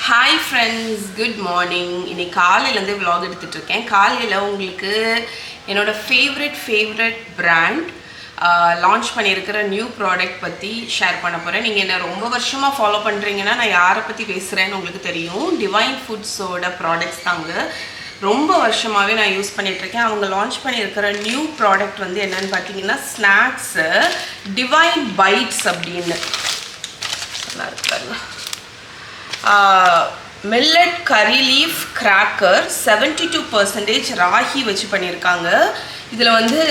Hi friends, good morning. இன்னைக்கு காலையிலேருந்து vlog எடுத்துகிட்டு இருக்கேன். காலையில் உங்களுக்கு என்னோடய ஃபேவரட் பிராண்ட் லான்ச் பண்ணியிருக்கிற நியூ ப்ராடக்ட் பற்றி ஷேர் பண்ண போகிறேன். நீங்கள் என்ன ரொம்ப வருஷமாக ஃபாலோ பண்ணுறீங்கன்னா நான் யாரை பற்றி பேசுகிறேன்னு உங்களுக்கு தெரியும். டிவைன் ஃபுட்ஸோட ப்ராடக்ட்ஸ் தாங்க ரொம்ப வருஷமாகவே நான் யூஸ் பண்ணிகிட்ருக்கேன். அவங்க லான்ச் பண்ணியிருக்கிற நியூ ப்ராடக்ட் வந்து என்னென்னு பார்த்தீங்கன்னா ஸ்நாக்ஸு டிவைன் பைட்ஸ் அப்படின்னு நல்லா இருக்காங்க. மில்லட் கரி லீஃப் கிராக்கர் 72% ராகி வச்சு பண்ணியிருக்காங்க. இதில் வந்து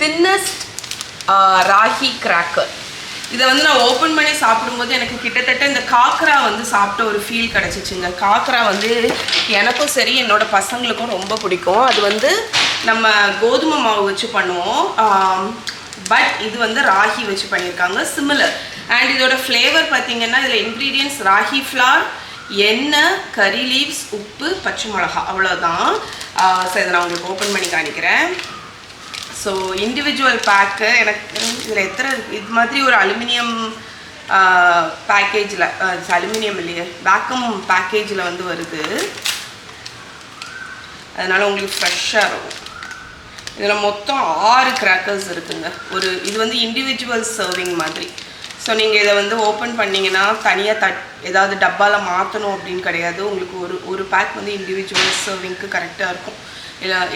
தின்னஸ்ட் ராகி கிராக்கர். இதை வந்து நான் ஓப்பன் பண்ணி சாப்பிடும்போது எனக்கு கிட்டத்தட்ட இந்த காக்கரா வந்து சாப்பிட்ட ஒரு ஃபீல் கிடச்சிச்சுங்க. காக்கரா வந்து எனக்கும் சரி என்னோட பசங்களுக்கும் ரொம்ப பிடிக்கும். அது வந்து நம்ம கோதுமை மாவு வச்சு பண்ணுவோம், பட் இது வந்து ராகி வச்சு பண்ணியிருக்காங்க சிமிலர். அண்ட் இதோட ஃப்ளேவர் பார்த்தீங்கன்னா இதில் இன்க்ரீடியன்ட்ஸ் ராகி ஃப்ளார், எண்ணெய், கரி லீவ்ஸ், உப்பு, பச்சை மிளகா, அவ்வளோதான். ஸோ இதை நான் உங்களுக்கு ஓப்பன் பண்ணி காணிக்கிறேன். ஸோ இண்டிவிஜுவல் பேக்கு எனக்கு இதில் எத்தனை இது மாதிரி ஒரு அலுமினியம் பேக்கேஜில், அலுமினியம் இல்லையே வேக்கம் பேக்கேஜில் வந்து வருது. அதனால் உங்களுக்கு ஃப்ரெஷ்ஷாக இருக்கும். இதில் மொத்தம் 6 கிராக்கர்ஸ் இருக்குங்க. இது வந்து இண்டிவிஜுவல் சர்விங் மாதிரி. ஸோ நீங்கள் இதை வந்து ஓப்பன் பண்ணிங்கன்னா தனியாக ஏதாவது டப்பாவில் மாற்றணும் அப்படின்னு கிடையாது. உங்களுக்கு ஒரு பேக் வந்து இண்டிவிஜுவல் சர்விங்க்கு கரெக்டாக இருக்கும்.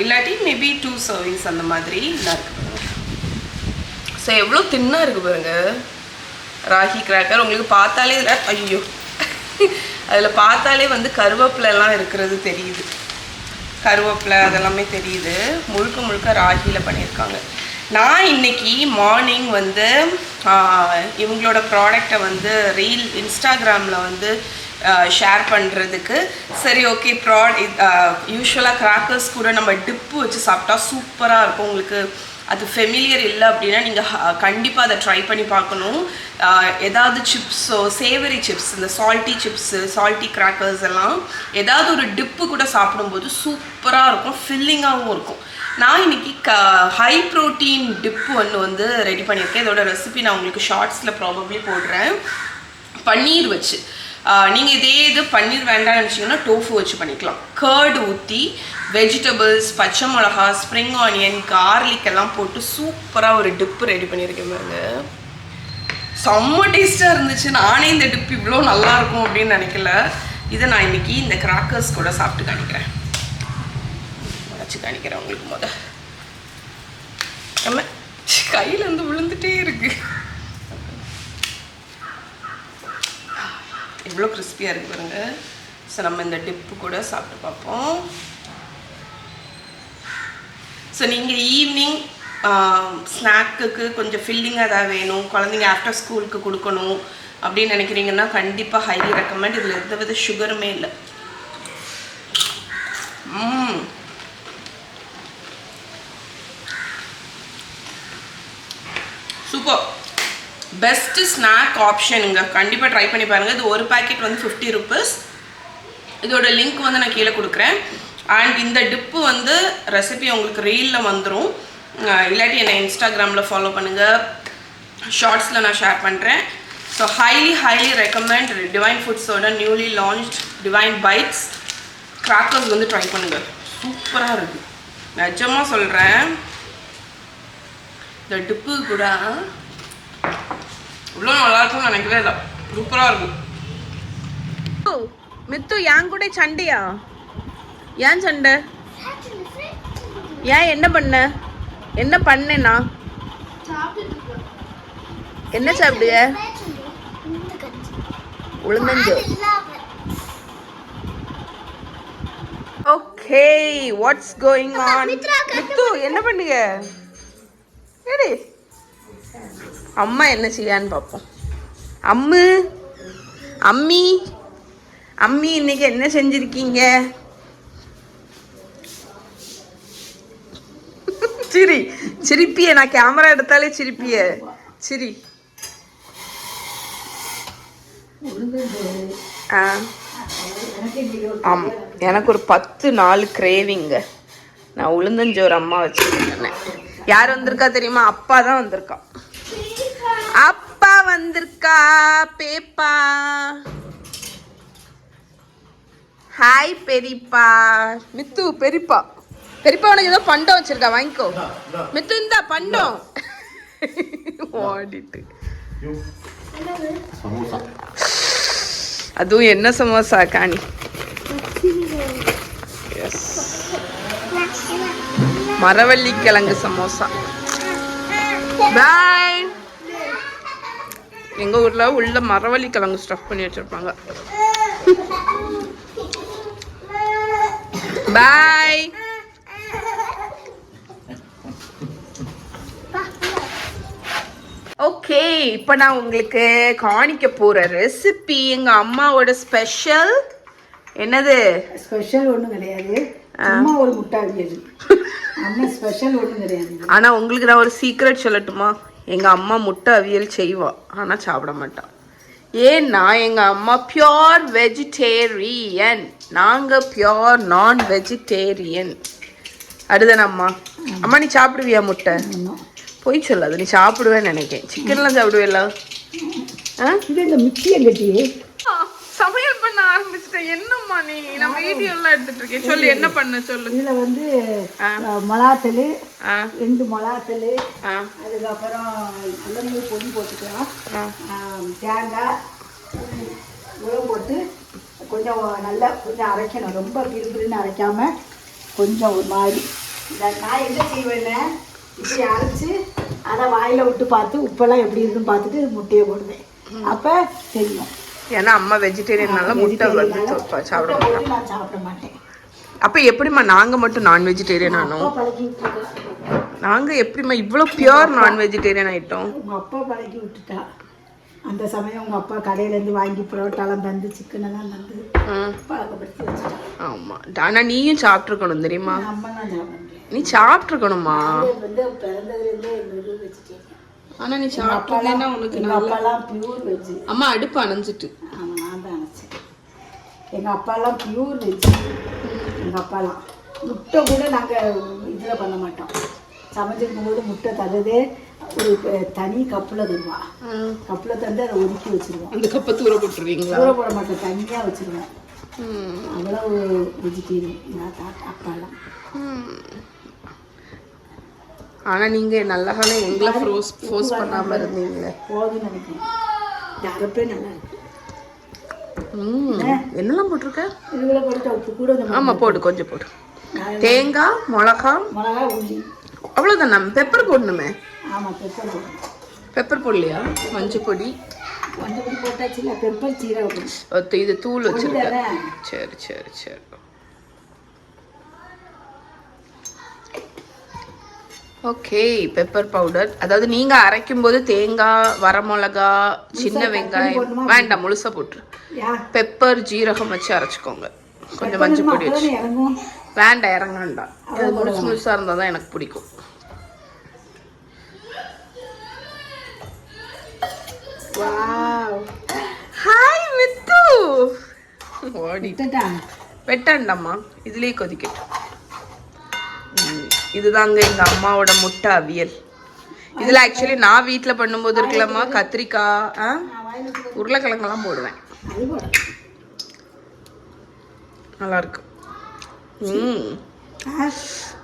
இல்லாட்டி மேபி 2 சர்விங்ஸ் அந்த மாதிரி நல்லா இருக்குது. ஸோ எவ்வளோ தின்னாக இருக்குது பாருங்க ராகி கிராக்கர். உங்களுக்கு பார்த்தாலே ஐயோ அதில் பார்த்தாலே வந்து கருவேப்பிலெல்லாம் இருக்கிறது தெரியுது. கருவேப்பிலை அதெல்லாமே தெரியுது. முழுக்க ராகியில் பண்ணியிருக்காங்க. நான் இன்னைக்கு மார்னிங் வந்து இவங்களோட ப்ராடக்டை வந்து இன்ஸ்டாகிராமில் வந்து ஷேர் பண்ணுறதுக்கு சரி ஓகே யூஸ்வலாக கிராக்கர்ஸ் கூட நம்ம டிப்பு வச்சு சாப்பிட்டா சூப்பராக இருக்கும். உங்களுக்கு அது ஃபெமிலியர் இல்லை அப்படின்னா நீங்கள் கண்டிப்பாக அதை ட்ரை பண்ணி பார்க்கணும். ஏதாவது சிப்ஸோ சேவரி சிப்ஸ், இந்த சால்ட்டி சிப்ஸு, சால்ட்டி கிராக்கர்ஸ் எல்லாம் ஏதாவது ஒரு டிப்பு கூட சாப்பிடும்போது சூப்பராக இருக்கும், ஃபில்லிங்காகவும் இருக்கும். நான் இன்றைக்கி ஹை ப்ரோட்டீன் டிப்பு ஒன்று வந்து ரெடி பண்ணியிருக்கேன். இதோட ரெசிபி நான் உங்களுக்கு ஷார்ட்ஸில் ப்ராபப்ளி போடுறேன். பன்னீர் வச்சு நீங்கள் இது பன்னீர் வேண்டாம்னு நினச்சிங்கன்னா டோஃபு வச்சு பண்ணிக்கலாம். கர்டு ஊற்றி வெஜிடபிள்ஸ், பச்சை மிளகா, ஸ்ப்ரிங் ஆனியன், கார்லிக் எல்லாம் போட்டு சூப்பராக ஒரு டிப்பு ரெடி பண்ணியிருக்கேன் பாருங்க. செம்ம டேஸ்ட்டாக இருந்துச்சு. நானே இந்த டிப்பு இவ்வளோ நல்லாயிருக்கும் அப்படின்னு நினைக்கல. இதை நான் இன்றைக்கி இந்த கிராக்கர்ஸ் கூட சாப்பிட்டு காணிக்கிறேன். வச்சு காணிக்கிறேன் உங்களுக்கு. நம்ம கையில் வந்து விழுந்துட்டே இருக்கு. எவ்வளோ கிறிஸ்பியாக இருக்குது பாருங்க. ஸோ நம்ம இந்த டிப்பு கூட சாப்பிட்டு பார்ப்போம். ஸோ நீங்கள் ஈவினிங் ஸ்நாக்குக்கு கொஞ்சம் ஃபில்லிங்காக ஏதாவது வேணும், குழந்தைங்க ஆஃப்டர் ஸ்கூலுக்கு கொடுக்கணும் அப்படின்னு நினைக்கிறீங்கன்னா கண்டிப்பாக ஹைலி ரெக்கமெண்ட். இதில் எந்த வித சுகருமே இல்லை. சூப்பர், பெஸ்ட்டு ஸ்நாக் ஆப்ஷனுங்க. கண்டிப்பாக ட்ரை பண்ணி பாருங்கள். இது ஒரு பேக்கெட் வந்து 50 rupees. இதோட லிங்க் வந்து நான் கீழே கொடுக்குறேன். அண்ட் இந்த டிப்பு வந்து ரெசிபி உங்களுக்கு ரீலில் வந்துடும். இல்லாட்டி என்னை இன்ஸ்டாகிராமில் ஃபாலோ பண்ணுங்கள், ஷார்ட்ஸில் நான் ஷேர் பண்ணுறேன். ஸோ ஹைலி ரெக்கமெண்ட் டிவைன் ஃபுட்ஸோட newly launched Divine Bites crackers வந்து ட்ரை பண்ணுங்கள். சூப்பராக இருக்குது, நிஜமாக சொல்கிறேன். இந்த டிப்பு கூட இவ்வளோ நல்லாயிருக்கும்னு நினைக்கவே இல்லை. சூப்பராக இருக்கும். மித்து என் கூட சண்டையா? ஏன் சண்டை? ஏன் என்ன பண்ணேன்னா என்ன சாப்பிடுங்க? உளுந்தஞ்சோ. Okay, what's going on? Mithu என்ன பண்ணுங்க? ஏடி அம்மா என்ன செய்யான்னு பார்ப்போம். அம்மி இன்னைக்கு என்ன செஞ்சிருக்கீங்க? சிரிப்பிய, நான் கேமரா எடுத்தாலே சிரிப்பிய. சிரி. ஆமாம், எனக்கு ஒரு 10 நாள் கிரேவிங்க. நான் உளுந்தஞ்சோறு அம்மா வச்சுருக்கேன். யார் வந்திருக்கா தெரியுமா? அப்பா தான் வந்திருக்கா. அப்பா வந்திருக்கா பேப்பா. ஹாய் பெரியப்பா. மித்து பெரியப்பா. பெரியப்பா உனக்கு ஏதோ பண்டம் வச்சிருக்கா, வாங்கிக்கோ. மித்து இந்த பண்டம் ஓடிட்டு. அதுவும் என்ன சமோசா காணி. மரவள்ளி கிழங்கு சமோசா. பாய். எங்க ஊர்ல உள்ள மரவள்ளி கிழங்கு ஸ்டஃப் பண்ணி வச்சிருப்பாங்க. பாய். ஓகே, இப்போ நான் உங்களுக்கு காணிக்க போற ரெசிபி எங்க அம்மாவோட ஸ்பெஷல். என்னது ஸ்பெஷல்? ஒன்றும் கிடையாது, அம்மா ஒரு முட்டை அவியல். அம்மா ஸ்பெஷல் ஒன்றும் கிடையாது. ஆனா உங்களுக்கு நான் ஒரு சீக்ரெட் சொல்லட்டுமா? எங்க அம்மா முட்டை அவியல் செய்வா, ஆனா சாப்பிட மாட்டான். ஏன்னா எங்க அம்மா பியோர் வெஜிடேரியன், நாங்க பியோர் நான் வெஜிடேரியன். அதுதானே அம்மா? அம்மா நீ சாப்பிடுவியா முட்டை? போய் சொல்லாது, நீ சாப்பிடுவேன்னு நினைக்கிறேன். சிக்கன்லாம் சாப்பிடுவேல? இந்த மிக்சியை கட்டி சமையல் பண்ண ஆரம்பிச்சிட்டேன். என்னம்மா நீ? நம்ம வீடியோ எல்லாம் எடுத்துட்டு இருக்கேன். சொல்லு என்ன பண்ண சொல்லு. இதுல வந்து மிளகாத்தூள், 2 மிளகாத்தூள், அதுக்கப்புறம் எல்லாமே பொடி போட்டுக்கலாம். தேங்காய் உரம் போட்டு கொஞ்சம் நல்லா கொஞ்சம் அரைக்கணும். ரொம்ப பிரிபிரின்னு அரைக்காம கொஞ்சம் ஒரு மாதிரி. நான் என்ன செய்வேன்னு இப்படி அரைச்சி அதை வாயில விட்டு பார்த்து உப்பெல்லாம் எப்படி இருக்குன்னு பார்த்துட்டு முட்டையை போடுவேன். அப்போ தெரியும். ஏன்னா அம்மா வெஜிடேரியனால முட்டை வந்து சாப்பிட மாட்டேன். நான் சாப்பிட மாட்டேன். அப்போ எப்படிம்மா நாங்க மட்டும் நான் வெஜிடேரியன் ஆனோம்? நாங்க எப்படிம்மா இவ்வளோ பியோர் நான் வெஜிடேரியன் ஆயிட்டோம்? உங்க அப்பா பழக்கி விட்டுட்டா. அந்த சமயம் உங்க அப்பா கடையிலேருந்து வாங்கி புரோட்டாலாம் தந்து சிக்கன் எல்லாம் தந்து பழக்கப்படுத்தி வச்சுட்டா. ஆமா, ஆனா நீயும் சாப்பிட்ருக்கணும் தெரியுமா? அம்மா நான் சாப்பிட நீ சாப்பிட்ருக்கணுமா? வந்து பிறந்ததுலேருந்தே எங்களுக்கு வச்சுட்டேன். ஆனா நீ சாப்பிட்டேன்னா உனக்கு எங்கள் அப்பாலாம் பியூர் வெஜ்ஜு. அம்மா அடுப்பு அணைஞ்சிட்டு. ஆமாம், நான் தான் அணைச்சேன். எங்கள் அப்பாலாம் பியூர் வெஜ்ஜு. எங்கள் அப்பாலாம் முட்டை கூட நாங்கள் இதில் பண்ண மாட்டோம். சமைச்சிருக்கும் போது முட்டை தரதே ஒரு தனி கப்பில் தருவா. கப்பில் தந்து அதை ஒதுக்கி வச்சுருவோம். அந்த கப்பை தூர போட்டுருவீங்களா? தூர போட மாட்டோம், தனியாக வச்சுருவேன். அவ்வளோ வெஜிடேரியன் எங்கள் அப்பாலாம். ஆனா நீங்க நல்ல காலம் எங்களை ஃபோர்ஸ் பண்ணாம இருந்தீங்களே. போதும்னு நினைக்கிறேன். யாரப்பே நல்லா இருக்கு. என்னெல்லாம் போட்டிருக்க? இதுல போட்டு உப்பு கூட. ஆமா போடு, கொஞ்சம் போடு. தேங்காய், மிளகா, உள்ளி, அவ்வளவுதானே? பெப்பர் போடணுமே? ஆமா, பெப்பர் போடணும். பெப்பர் போடலையா? மஞ்சள் பொடி போட்டாச்சு. இல்லை, பெப்பர் சீரகம். இது தூள் வச்சிருக்கேன். சரி சரி சரி. Okay, pepper powder. அதாவது நீங்க அரைக்கும் போது தேங்காய், வரமிளகா, சின்ன வெங்காயம் வேண்டாம், முழுசா போட்டுரு. பெப்பர் ஜீரகம் வச்சு அரைச்சிக்கோங்க. கொஞ்சம் மஞ்சள் பொடி வச்சு. வேண்டாம், இறங்க வேண்டாம். அது முழுசு முழுசா இருந்தால் தான் எனக்கு பிடிக்கும். ஹாய் மித்து. வெட்டாண்டாம்மா, இதுலயே கொதிக்கட்டும். இதுதாங்க எங்க அம்மாவோட முட்டை அவியல். இதுல ஆக்சுவலி நான் வீட்டுல பண்ணும்போது இருக்கலாமா, கத்திரிக்காய், உருளைக்கிழங்கெல்லாம் போடுவேன். நல்லா இருக்கு.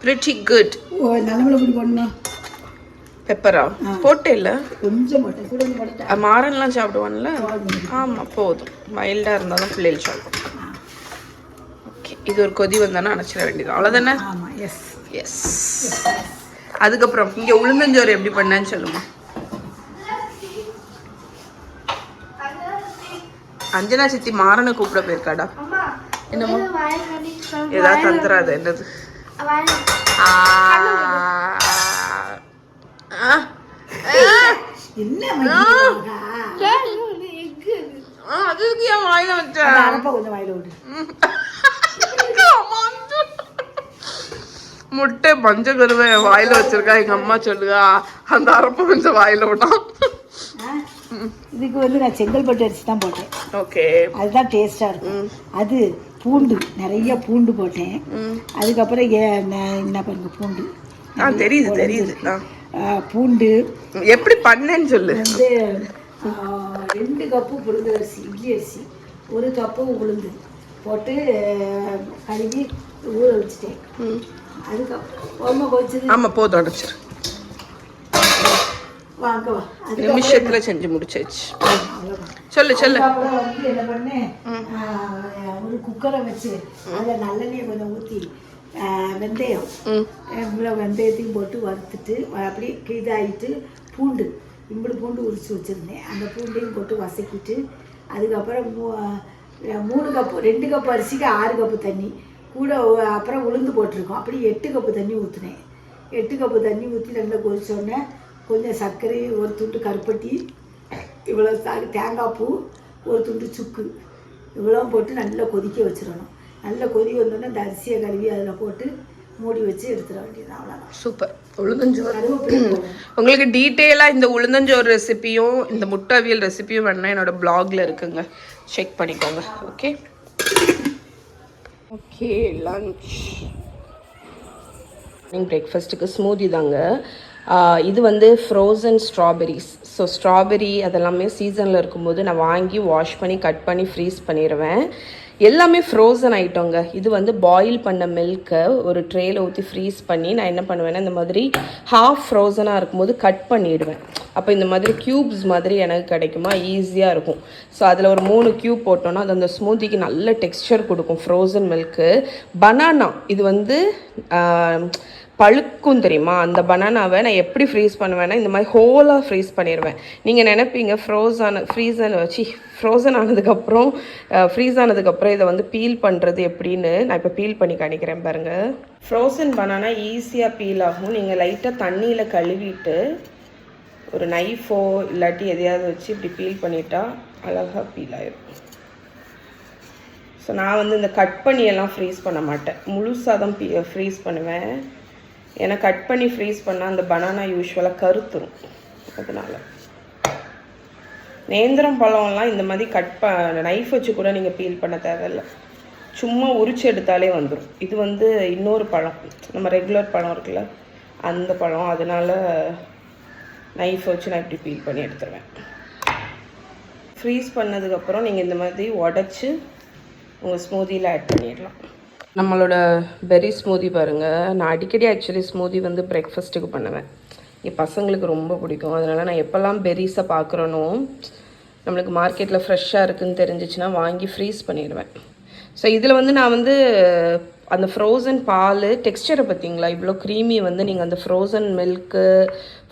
pretty good. பெப்பரா போட்டே இல்ல, கொஞ்சம் போட்டேன். மாறன்லாம் சாப்பிடுவான்ல? ஆமா, போதும். மைல்டா இருந்தாலும் பிள்ளைகள் சாப்பிடும். ஓகே, இது ஒரு கொதி வந்தானா அணைச்சிட வேண்டியது, அவ்வளவுதானே? எஸ். அதுக்கப்புறம் இங்க உளுந்தஞ்சோறு எப்படி பண்ணேன்னு சொல்லுமா. அஞ்சனா சித்தி மாறனை கூப்பிட போயிருக்காடா. என்னமோ ஏதாவது தந்துராது. என்னது? அதுக்கு என் வாயில வச்சேன். முட்டை மஞ்சள் கருவை வாயில வச்சிருக்கா எங்க அம்மா. சொல்லுதா அந்த அரப்பை கொஞ்சம் வாயில விட்டான். இதுக்கு வந்து நான் செங்கல்பட்டு அரிசி தான் போட்டேன். ஓகே, அதுதான் டேஸ்டா இருக்கும். அது பூண்டு நிறைய பூண்டு போட்டேன். அதுக்கப்புறம் என்ன பண்ணுங்க, பூண்டு தெரியுது தெரியுது. பூண்டு எப்படி பண்ணேன்னு சொல்லு. வந்து 2 கப்பு புழுங்க அரிசி, இட்லி அரிசி, 1 கப்பு உளுந்து, போட்டு கழுவி ஊற வச்சுட்டேன். அதுக்கப்புறமா கொதிச்சது. ஆமாம் போதும் அடைச்சிரு. வாங்கவா நிமிஷத்தில் செஞ்சு முடிச்சாச்சு. சொல்லு சொல்லு. அப்புறம் வந்து என்ன பண்ணேன், ஒரு குக்கரை வச்சு அதில் நல்லெண்ணெயை கொஞ்சம் ஊற்றி வெந்தயம் இவ்வளோ வெந்தயத்தையும் போட்டு வறுத்துட்டு அப்படி இதாகிட்டு பூண்டு இவ்வளோ பூண்டு உரிச்சு வச்சுருந்தேன். அந்த பூண்டையும் போட்டு வதக்கிட்டு அதுக்கப்புறம் 3 கப்பு 2 கப்பு அரிசிக்கு 6 கப்பு தண்ணி கூட அப்புறம் உளுந்து போட்டிருக்கோம். அப்படி 8 கப்பு தண்ணி ஊற்றினேன். 8 கப்பு தண்ணி ஊற்றி நல்லா கொதிச்சோடனே கொஞ்சம் சர்க்கரை, ஒரு துண்டு கருப்பட்டி, இவ்வளோ தேங்காய் பூ, ஒரு துண்டு சுக்கு இவ்வளோ போட்டு நல்லா கொதிக்க வச்சிடணும். நல்லா கொதி வந்தோடனே இந்த அரிசியை கழுவி அதில் போட்டு மூடி வச்சு எடுத்துட வேண்டியது. அவ்வளோதான். சூப்பர். உளுந்தஞ்சோறு உங்களுக்கு டீட்டெயிலாக இந்த உளுந்தஞ்சோறு ரெசிபியும் இந்த முட்டை அவியல் ரெசிபியும் வேணுன்னா என்னோடய ப்ளாகில் இருக்குங்க, செக் பண்ணிக்கோங்க. Okay okay. லன்ச் பிரேக்ஃபாஸ்ட்டுக்கு ஸ்மூதி தாங்க. இது வந்து ஃப்ரோசன் ஸ்ட்ராபெரிஸ். ஸோ ஸ்ட்ராபெரி அதெல்லாமே சீசனில் இருக்கும்போது நான் வாங்கி வாஷ் பண்ணி கட் பண்ணி ஃப்ரீஸ் பண்ணிடுவேன். எல்லாமே ஃப்ரோசன் ஐட்டங்க. இது வந்து பாயில் பண்ண மில்க்கை ஒரு ட்ரேயில் ஊற்றி ஃப்ரீஸ் பண்ணி நான் என்ன பண்ணுவேன்னா இந்த மாதிரி ஹாஃப் ஃப்ரோசனாக இருக்கும்போது கட் பண்ணிவிடுவேன். அப்போ இந்த மாதிரி க்யூப்ஸ் மாதிரி எனக்கு கிடைக்குமா, ஈஸியாக இருக்கும். ஸோ அதில் ஒரு 3 க்யூப் போட்டோன்னா அது அந்த ஸ்மூத்திக்கு நல்ல டெக்ஸ்சர் கொடுக்கும். Frozen milk. பனானா இது வந்து பழுக்கும் தெரியுமா, அந்த பனானாவை நான் எப்படி ஃப்ரீஸ் பண்ணுவேன்னா இந்த மாதிரி ஹோலாக ஃப்ரீஸ் பண்ணிடுவேன். நீங்கள் நினைப்பீங்க ஃப்ரோசன் ஆனதுக்கப்புறம் ஃப்ரீஸ் ஆனதுக்கப்புறம் இதை வந்து பீல் பண்ணுறது எப்படின்னு. நான் இப்போ பீல் பண்ணி காணிக்கிறேன் பாருங்கள். ஃப்ரோசன் பனானா ஈஸியாக பீல் ஆகும். நீங்கள் லைட்டாக தண்ணியில் கழுவிட்டு ஒரு நைஃபோ இல்லாட்டி எதையாவது வச்சு இப்படி பீல் பண்ணிட்டா அழகாக பீல் ஆகிடும். ஸோ நான் வந்து இந்த கட் பண்ணியெல்லாம் ஃப்ரீஸ் பண்ண மாட்டேன், முழுசாக தான் ஃப்ரீஸ் பண்ணுவேன். ஏன்னா கட் பண்ணி ஃப்ரீஸ் பண்ணால் அந்த பனானா யூஸ்வலாக கருத்துரும். அதனால் நேந்திரம் பழம்லாம் இந்த மாதிரி நைஃப் வச்சு கூட நீங்கள் பீல் பண்ண தேவையில்லை, சும்மா உரிச்சு எடுத்தாலே வந்துடும். இது வந்து இன்னொரு பழம், நம்ம ரெகுலர் பழம் இருக்குல்ல அந்த பழம், அதனால் நைஃப் வச்சு நான் இப்படி பீல் பண்ணி எடுத்துருவேன். ஃப்ரீஸ் பண்ணதுக்கப்புறம் நீங்கள் இந்த மாதிரி உடச்சி உங்கள் ஸ்மூதியில் ஆட் பண்ணிடலாம். நம்மளோட பெர்ரி ஸ்மூதி பாருங்கள். நான் அடிக்கடி ஆக்சுவலி ஸ்மூதி வந்து பிரேக்ஃபாஸ்ட்டுக்கு பண்ணுவேன். என் பசங்களுக்கு ரொம்ப பிடிக்கும். அதனால் நான் எப்போல்லாம் பெர்ரிஸை பார்க்குறேனோ நம்மளுக்கு மார்க்கெட்டில் ஃப்ரெஷ்ஷாக இருக்குதுன்னு தெரிஞ்சிச்சுன்னா வாங்கி ஃப்ரீஸ் பண்ணிடுவேன். ஸோ இதில் வந்து நான் வந்து அந்த ஃப்ரோசன் பால் டெக்ஸ்சரை பார்த்தீங்களா, இவ்வளோ க்ரீமி வந்து நீங்கள் அந்த frozen milk,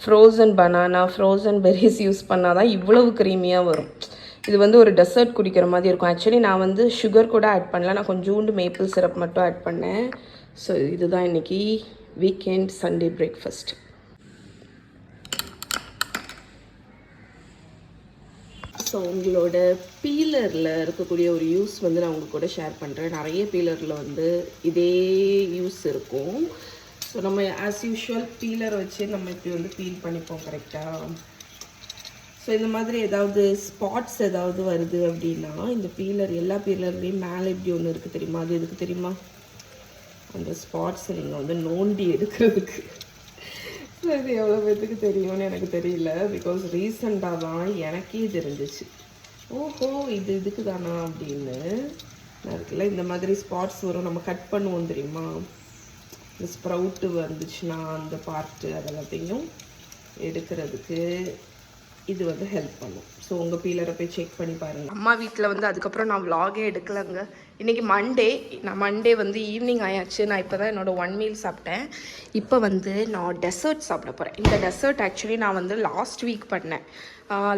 frozen banana, frozen Ferris use பண்ணால் தான் இவ்வளவு க்ரீமியாக வரும். இது வந்து ஒரு டெசர்ட் குடிக்கிற மாதிரி இருக்கும். ஆக்சுவலி நான் வந்து சுகர் கூட ஆட் பண்ணல, நான் கொஞ்சோண்டு மேப்பிள் சிரப் மட்டும் ஆட் பண்ணேன். ஸோ இதுதான் இன்றைக்கி வீக்கெண்ட் சண்டே பிரேக்ஃபாஸ்ட். ஸோ உங்களோட பீலரில் இருக்கக்கூடிய ஒரு யூஸ் வந்து நான் உங்களுக்கு கூட ஷேர் பண்ணுறேன். நிறைய பீலரில் வந்து இதே யூஸ் இருக்கும். ஸோ நம்ம ஆஸ் யூஷுவல் பீலரை வச்சு நம்ம இப்படி வந்து பீல் பண்ணிப்போம் கரெக்டாக. ஸோ இந்த மாதிரி ஏதாவது ஸ்பாட்ஸ் ஏதாவது வருது அப்படின்னா இந்த பீலர், எல்லா பீலர்லேயும் மேலே இப்படி ஒன்று இருக்குது தெரியுமா, அது எதுக்கு தெரியுமா, அந்த ஸ்பாட்ஸை நீங்கள் வந்து நோண்டி எடுக்கிறதுக்கு. அது எவ்வளோ பேருக்கு தெரியும்னு எனக்கு தெரியல, பிகாஸ் ரீசண்டாக தான் எனக்கே தெரிஞ்சிச்சு. ஓஹோ இது இதுக்கு தானா அப்படின்னு. இருக்குல்ல இந்த மாதிரி ஸ்பாட்ஸ் வரும், நம்ம கட் பண்ணுவோம் தெரியுமா, இந்த ஸ்ப்ரவுட்டு வந்துச்சுன்னா அந்த பார்ட்டு அதெல்லாத்தையும் எடுக்கிறதுக்கு இது வந்து ஹெல்ப் பண்ணும். ஸோ உங்கள் பீலரை போய் செக் பண்ணி பாருங்கள். அம்மா வீட்டில் வந்து அதுக்கப்புறம் நான் விலாகே எடுக்கலைங்க. இன்றைக்கி மண்டே வந்து ஈவினிங் ஆயாச்சு. நான் இப்போ தான் என்னோடய 1 மீல் சாப்பிட்டேன். இப்போ வந்து நான் டெசர்ட் சாப்பிட போகிறேன். இந்த டெசர்ட் ஆக்சுவலி நான் வந்து லாஸ்ட் வீக் பண்ணேன்.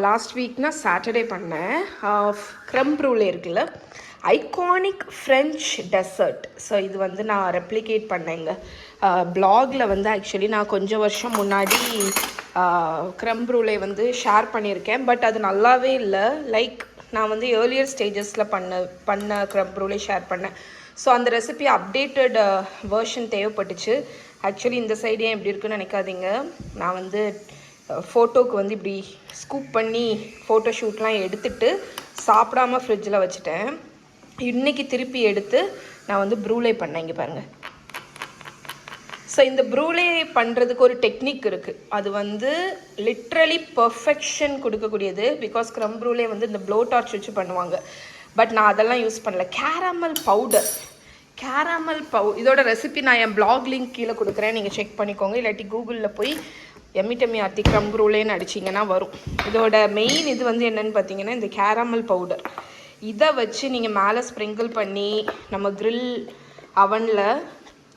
லாஸ்ட் வீக்னா சாட்டர்டே பண்ணேன். க்ரம் ப்ரூலே இருக்குல்ல, ஐகானிக் ஃப்ரெஞ்ச் டெசர்ட். ஸோ இது வந்து நான் ரெப்ளிகேட் பண்ணேங்க. ப்ளாகில் வந்து ஆக்சுவலி நான் கொஞ்சம் வருஷம் முன்னாடி க்ரம் ப்ரூலே வந்து ஷேர் பண்ணியிருக்கேன். பட் அது நல்லாவே இல்லை. லைக் நான் வந்து ஏர்லியர் ஸ்டேஜஸில் பண்ண க்ரம் ப்ரூலே ஷேர் பண்ணேன். ஸோ அந்த ரெசிபி அப்டேட்டட் வேர்ஷன் தேவைப்பட்டுச்சு. ஆக்சுவலி இந்த சைடு ஏன் எப்படி இருக்குன்னு நினைக்காதீங்க. நான் வந்து ஃபோட்டோவுக்கு வந்து இப்படி ஸ்கூப் பண்ணி ஃபோட்டோ ஷூட்லாம் எடுத்துகிட்டு சாப்பிடாம ஃப்ரிட்ஜில் வச்சுட்டேன். இன்றைக்கி திருப்பி எடுத்து நான் வந்து ப்ரூலே பண்ணேன். இங்கே பாருங்கள். ஸோ இந்த ப்ரூலே பண்ணுறதுக்கு ஒரு டெக்னிக் இருக்குது. அது வந்து லிட்ரலி பர்ஃபெக்ஷன் கொடுக்கக்கூடியது. பிகாஸ் க்ரம் ப்ரூலே வந்து இந்த ப்ளோ டார்ச் வச்சு பண்ணுவாங்க. பட் நான் அதெல்லாம் யூஸ் பண்ணல. கேரமல் பவுடர், இதோட ரெசிபி நான் என் பிளாக் லிங்க் கீழே கொடுக்குறேன், நீங்கள் செக் பண்ணிக்கோங்க. இல்லாட்டி கூகுளில் போய் எம்மி டம்மி ஆர்த்தி க்ரம்ப் ரோலேன்னு அடிச்சிங்கன்னா வரும். இதோட மெயின் இது வந்து என்னென்னு பார்த்தீங்கன்னா இந்த கேரமல் பவுடர். இதை வச்சு நீங்கள் மேலே ஸ்ப்ரிங்கிள் பண்ணி நம்ம grill அவனில்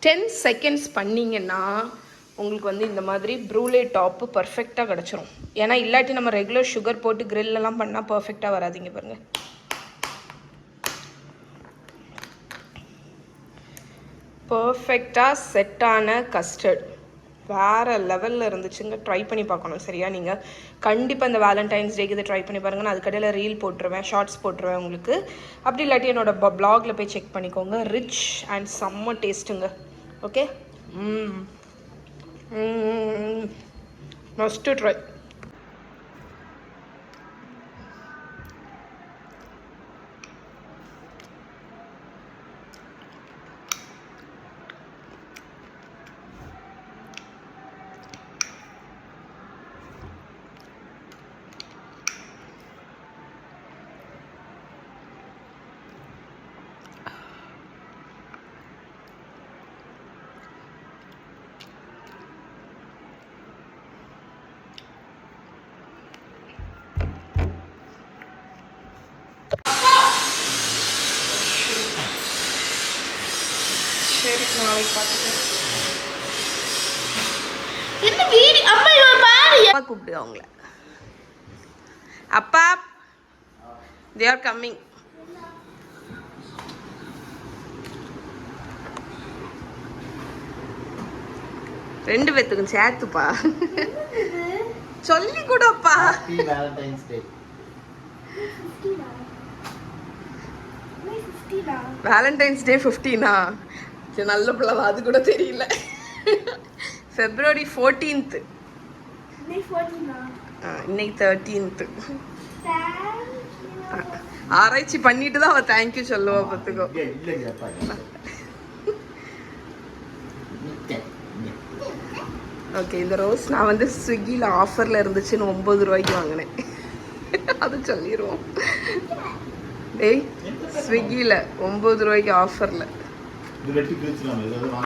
10 செகண்ட்ஸ் பண்ணிங்கன்னா உங்களுக்கு வந்து இந்த மாதிரி ப்ரூலே டாப்பு பர்ஃபெக்டாக கிடச்சிரும். ஏன்னா இல்லாட்டி நம்ம ரெகுலர் சுகர் போட்டு கிரில்லாம் பண்ணால் பர்ஃபெக்டாக வராதிங்க பாருங்கள். பர்ஃபெக்டாக செட்டான கஸ்டர்ட் வேறு லெவலில் இருந்துச்சுங்க. ட்ரை பண்ணி பார்க்கணும் சரியா? நீங்கள் கண்டிப்பாக இந்த வேலண்டைன்ஸ் டேக்கு இதை ட்ரை பண்ணி பாருங்கள். நான் அதுக்கடையில் ரீல் போட்டுருவேன், ஷார்ட்ஸ் போட்டுருவேன் உங்களுக்கு. அப்படி இல்லாட்டி என்னோடய ப்ளாகில் போய் செக் பண்ணிக்கோங்க. ரிச் அண்ட் செம்ம டேஸ்ட்டுங்க. Okay, must try. சரி, நாளைக்கு பார்த்துக்கிறேன். அப்பா கூப்பிடு அவங்கள. அப்பா, they are coming. ரெண்டு பேத்துக்கும் சேர்த்துப்பா சொல்லி கூடப்பா. வேலண்டைன்ஸ் டே 15ஆ? சரி, நல்ல பிள்ளை, அது கூட தெரியல. February 14th. இன்னைக்கு 13th. ஆராய்ச்சி பண்ணிட்டு தான் அவள் தேங்க்யூ சொல்லுவா பார்த்துக்கோ. ஓகே, இந்த ரோஸ் நான் வந்து ஸ்விக்கியில் ஆஃபரில் இருந்துச்சுன்னு 9 ரூபாய்க்கு வாங்கினேன். அது சொல்லிடுவோம். டேய், ஸ்விக்கியில் 9 ரூபாய்க்கு ஆஃபரில்.